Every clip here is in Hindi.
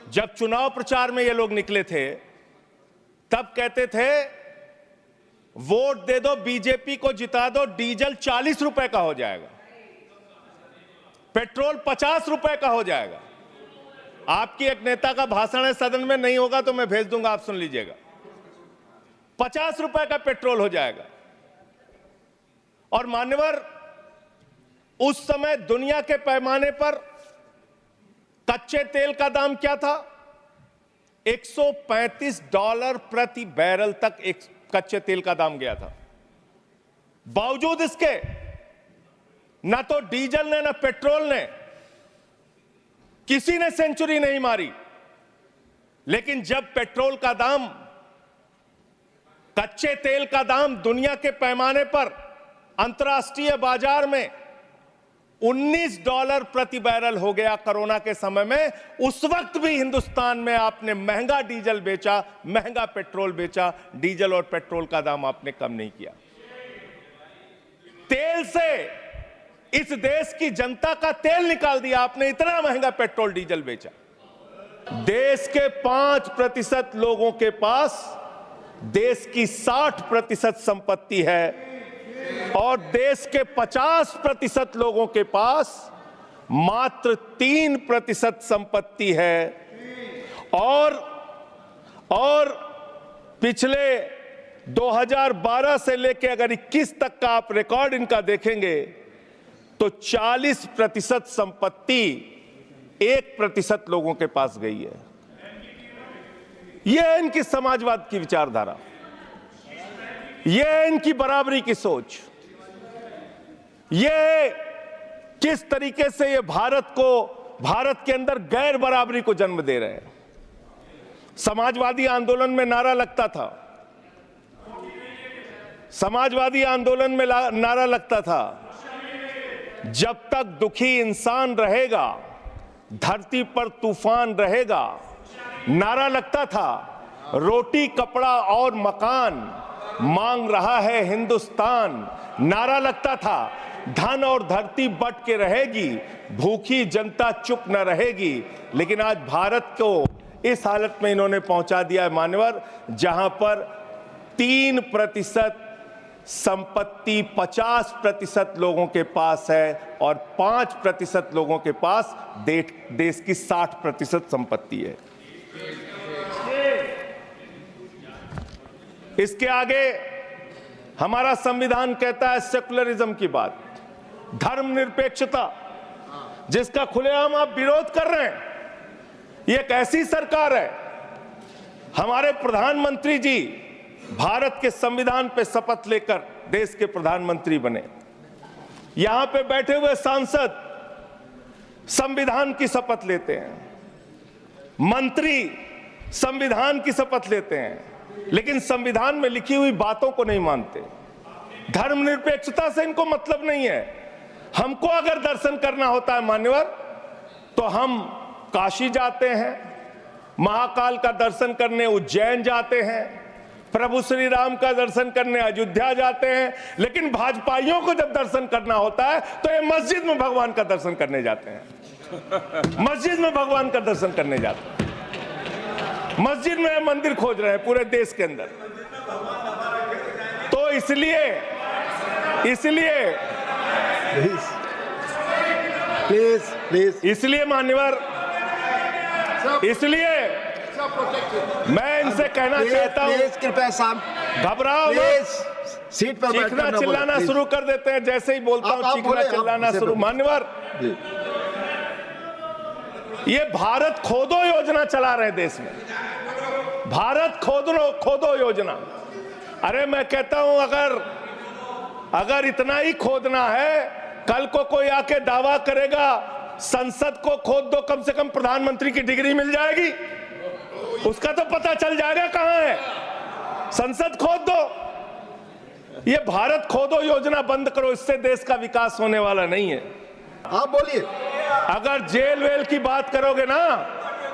जब चुनाव प्रचार में ये लोग निकले थे तब कहते थे वोट दे दो, बीजेपी को जिता दो, डीजल 40 रुपए का हो जाएगा, पेट्रोल 50 रुपए का हो जाएगा। आपकी एक नेता का भाषण है, सदन में नहीं होगा तो मैं भेज दूंगा, आप सुन लीजिएगा। 50 रुपए का पेट्रोल हो जाएगा। और मान्यवर, उस समय दुनिया के पैमाने पर कच्चे तेल का दाम क्या था? $135 प्रति बैरल तक एक कच्चे तेल का दाम गया था। बावजूद इसके ना तो डीजल ने ना पेट्रोल ने, किसी ने सेंचुरी नहीं मारी। लेकिन जब पेट्रोल का दाम, कच्चे तेल का दाम दुनिया के पैमाने पर अंतर्राष्ट्रीय बाजार में $19 प्रति बैरल हो गया कोरोना के समय में, उस वक्त भी हिंदुस्तान में आपने महंगा डीजल बेचा, महंगा पेट्रोल बेचा, डीजल और पेट्रोल का दाम आपने कम नहीं किया। तेल से इस देश की जनता का तेल निकाल दिया आपने, इतना महंगा पेट्रोल डीजल बेचा। देश के 5% लोगों के पास देश की 60% संपत्ति है और देश के 50% लोगों के पास मात्र 3% संपत्ति है। और पिछले 2012 से लेकर अगर 21 तक का आप रिकॉर्ड इनका देखेंगे तो 40% संपत्ति 1% लोगों के पास गई है। यह है इनकी समाजवाद की विचारधारा, यह है इनकी बराबरी की सोच, यह किस तरीके से ये भारत के अंदर गैर बराबरी को जन्म दे रहे हैं। समाजवादी आंदोलन में नारा लगता था, समाजवादी आंदोलन में नारा लगता था, जब तक दुखी इंसान रहेगा धरती पर तूफान रहेगा। नारा लगता था, रोटी कपड़ा और मकान मांग रहा है हिंदुस्तान। नारा लगता था, धन और धरती बट के रहेगी, भूखी जनता चुप न रहेगी। लेकिन आज भारत को इस हालत में इन्होंने पहुंचा दिया है मान्यवर, जहां पर 3% संपत्ति 50% लोगों के पास है और 5% लोगों के पास देश की 60% संपत्ति है। इसके आगे हमारा संविधान कहता है सेकुलरिज्म की बात, धर्मनिरपेक्षता, जिसका खुलेआम आप विरोध कर रहे हैं। ये एक ऐसी सरकार है, हमारे प्रधानमंत्री जी भारत के संविधान पे शपथ लेकर देश के प्रधानमंत्री बने। यहां पे बैठे हुए सांसद संविधान की शपथ लेते हैं, मंत्री संविधान की शपथ लेते हैं, लेकिन संविधान में लिखी हुई बातों को नहीं मानते। धर्मनिरपेक्षता से इनको मतलब नहीं है। हमको अगर दर्शन करना होता है मान्यवर, तो हम काशी जाते हैं, महाकाल का दर्शन करने उज्जैन जाते हैं, प्रभु श्री राम का दर्शन करने अयोध्या जाते हैं। लेकिन भाजपाइयों को जब दर्शन करना होता है तो ये मस्जिद में भगवान का दर्शन करने जाते हैं, मस्जिद में भगवान का दर्शन करने जाते हैं। मस्जिद में मंदिर खोज रहे हैं पूरे देश के अंदर। तो इसलिए इसलिए मान्यवर, इसलिए मैं इनसे कहना चाहता हूं, कृपया घबराओ मत, सीट पर चीखना चिल्लाना शुरू कर देते हैं। जैसे ही बोलता हूं चीखना चिल्लाना शुरू। मान्यवर, ये भारत खोदो योजना चला रहे देश में, भारत खोदो योजना। अरे मैं कहता हूं अगर इतना ही खोदना है, कल को कोई आके दावा करेगा संसद को खोद दो, कम से कम प्रधानमंत्री की डिग्री मिल जाएगी, उसका तो पता चल जाएगा कहां है। संसद खोद दो। ये भारत खोदो योजना बंद करो, इससे देश का विकास होने वाला नहीं है। आप बोलिए। अगर जेल वेल की बात करोगे ना,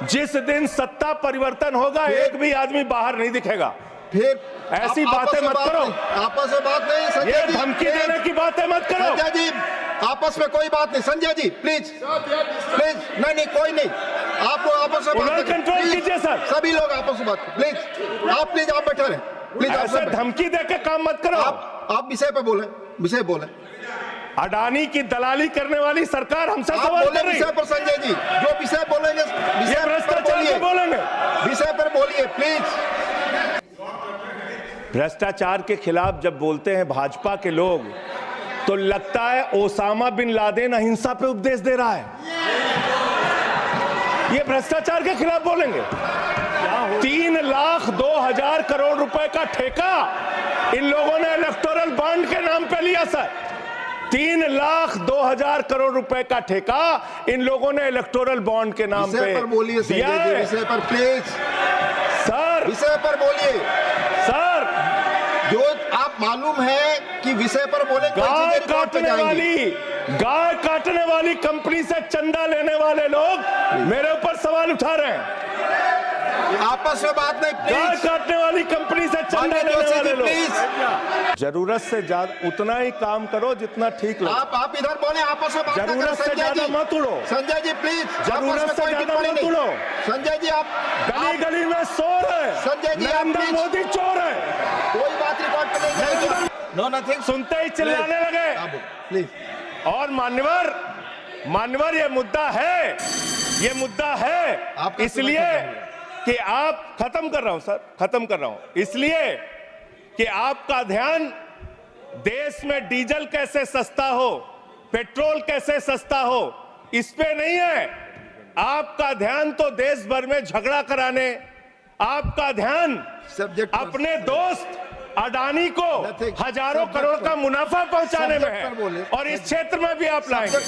जिस दिन सत्ता परिवर्तन होगा एक भी आदमी बाहर नहीं दिखेगा। फिर ऐसी बातें मत करो, आपस में बात नहीं। ये धमकी देने की बातें मत करो। संजय जी, आपस में कोई बात नहीं। संजय जी प्लीज, नहीं कोई नहीं। आप लोग आपस में बात उधर करें। कंट्रोल प्लीज, कीजिए सर। सभी लोग आपस में बात करें। प्लीज आप बैठे रहे। प्लीज आप ऐसे सब बैठे। धमकी देके काम मत करो। आप विषय पे बोले, विषय बोले। अडानी की दलाली करने वाली सरकार हमसे आप सवाल बोले कर रही विषय पर संजय जी, जो विषय बोलेंगे ये विषय पर भ्रष्टाचार बोलिए, पे बोलेंगे। विषय पर बोलिए प्लीज। भ्रष्टाचार के खिलाफ जब बोलते हैं भाजपा के लोग तो लगता है ओसामा बिन लादेन अहिंसा पे उपदेश दे रहा है। ये भ्रष्टाचार के खिलाफ बोलेंगे। 3,02,000 करोड़ रुपए का ठेका इन लोगों ने इलेक्टोरल बॉन्ड के नाम पे लिया सर। 3,02,000 करोड़ रुपए का ठेका इन लोगों ने इलेक्टोरल बॉन्ड के नाम विषय पे पर बोलिए दिया संजय जी, है। विषय पर प्लीज सर विषय पर बोलिए। सर जो आप मालूम है कि विषय पर बोले कोई गाय चीजें रिकॉर्ड पे जाएंगी। गाय काटने वाली कंपनी से चंदा लेने वाले लोग मेरे ऊपर सवाल उठा रहे हैं। आपस में बात नहीं गाय प्लीज। काटने वाली कंपनी से चंदा माननीय लेने जोशी वाले जी लोग प्लीज। जरूरत से ज्यादा उतना ही काम करो जितना ठीक लगे। आप इधर बोले, आपस में बात ना करें। जरूरत से संजय ज्यादा जी, मत उड़ो। संजय जी प्लीज। जरूरत आपस में से कोई ज्यादा टिप्पणी मत नहीं। उड़ो। संजय जी आप गली गली में चोर है। संजय जी, आप नरेंद्र प्लीज। मोदी चोर है। कोई बात रिकॉर्ड पे नहीं जाएगी। No nothing. सुनते ही चिल्लाने लगे। प्लीज और मान्यवर ये मुद्दा है आपका इसलिए कि आप खत्म कर रहा हूं इसलिए कि आपका ध्यान देश में डीजल कैसे सस्ता हो, पेट्रोल कैसे सस्ता हो, इस पे नहीं है। आपका ध्यान तो देश भर में झगड़ा कराने, आपका ध्यान सब्जेक्ट अपने दोस्त अडानी को Nothing. हजारों Subject करोड़ पर- का मुनाफा पहुंचाने में Subject पर बोले। है और इस क्षेत्र में भी आप लाएंगे।